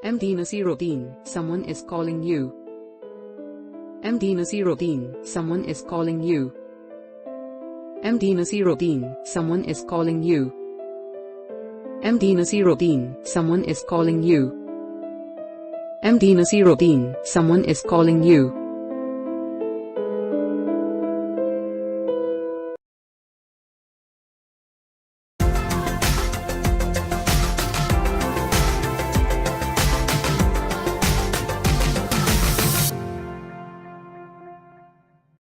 MD Nasiruddin, someone is calling you. MD Nasiruddin, someone is calling you. MD Nasiruddin, someone is calling you. MD Nasiruddin, someone is calling you. MD Nasiruddin, someone is calling you.